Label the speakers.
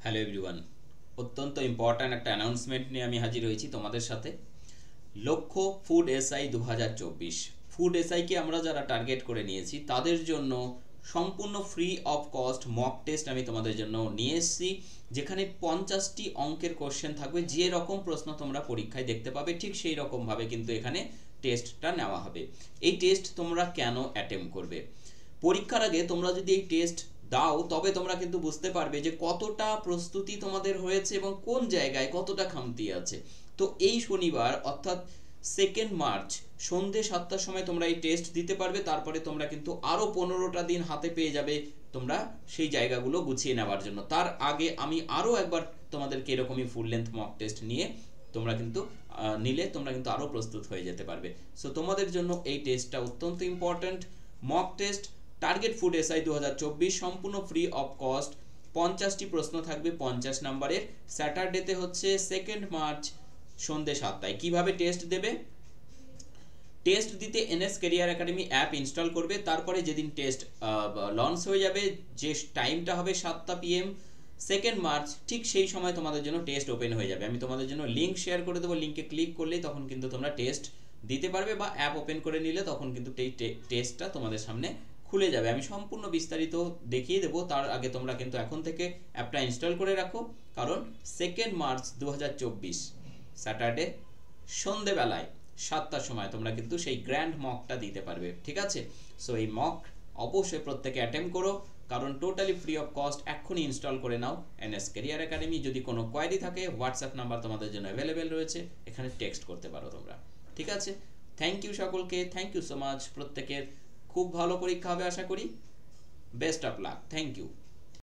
Speaker 1: Hello everyone, অত্যন্ত important একটা announcement নিয়ে আমি হাজির হয়েছি তোমাদের সাথে। লক্ষ্য ফুড এসআই 2024 ফুড এসআইকে আমরা যারা টার্গেট করে নিয়েছি তাদের জন্য সম্পূর্ণ free of cost mock test আমি তোমাদের জন্য নিয়ে এসেছি, যেখানে 50টি অঙ্কের কোশ্চেন থাকবে। যে রকম প্রশ্ন তোমরা পরীক্ষায় দেখতে পাবে ঠিক সেই রকমভাবে কিন্তু এখানে টেস্টটা নেওয়া হবে। এই টেস্ট তোমরা কেন অ্যাটেম্প করবে? পরীক্ষার আগে তোমরা যদি এই টেস্ট দাও তবে তোমরা কিন্তু বুঝতে পারবে যে কতটা প্রস্তুতি তোমাদের হয়েছে এবং কোন জায়গায় কতটা খামতি আছে। তো এই শনিবার অর্থাৎ 2 মার্চ সন্ধে 7টার সময় তোমরা এই টেস্ট দিতে পারবে। তারপরে তোমরা কিন্তু আরও 15টা দিন হাতে পেয়ে যাবে তোমরা সেই জায়গাগুলো গুছিয়ে নেওয়ার জন্য। তার আগে আমি আরও একবার তোমাদেরকে এরকমই ফুল লেন্থ মক টেস্ট নিয়ে তোমরা কিন্তু নিলে তোমরা কিন্তু আরও প্রস্তুত হয়ে যেতে পারবে। সো তোমাদের জন্য এই টেস্টটা অত্যন্ত important. Mock test target food SI 2024 সম্পূর্ণ ফ্রি অফ কস্ট। 50টি প্রশ্ন থাকবে 50 নাম্বারের। স্যাটারডেতে হচ্ছে 2 মার্চ সন্ধ্যে 7টায়। কিভাবে টেস্ট দেবে? টেস্ট দিতে NS career academy app install করবে। তারপরে যেদিন টেস্ট লঞ্চ হয়ে যাবে, যে টাইমটা হবে 7টা PM 2 মার্চ, ঠিক সেই সময় তোমাদের জন্য টেস্ট ওপেন হয়ে যাবে। আমি তোমাদের জন্য লিঙ্ক শেয়ার করে দেবো, লিঙ্কে ক্লিক করলেই তখন কিন্তু তোমরা টেস্ট দিতে পারবে, বা অ্যাপ ওপেন করে নিলে তখন কিন্তু এই টেস্টটা তোমাদের সামনে খুলে যাবে। আমি সম্পূর্ণ বিস্তারিত দেখিয়ে দেবো। তার আগে তোমরা কিন্তু এখন থেকে অ্যাপটা ইনস্টল করে রাখো, কারণ 2 মার্চ 2024 স্যাটারডে সন্ধেবেলায় 7টার সময় তোমরা কিন্তু সেই গ্র্যান্ড মকটা দিতে পারবে। ঠিক আছে? সো এই মক অবশ্যই প্রত্যেকে অ্যাটেম্প করো, কারণ টোটালি ফ্রি অফ কস্ট। এক্ষুনি ইনস্টল করে নাও এনএস ক্যারিয়ার একাডেমি। যদি কোনো কোয়ারি থাকে হোয়াটসঅ্যাপ নাম্বার তোমাদের জন্য অ্যাভেলেবেল রয়েছে, এখানে টেক্সট করতে পারো তোমরা। ঠিক আছে? থ্যাংক ইউ সকলকে, থ্যাংক ইউ সো মাচ। প্রত্যেকের খুব ভালো পরীক্ষা হবে আশা করি। Best of luck. Thank you.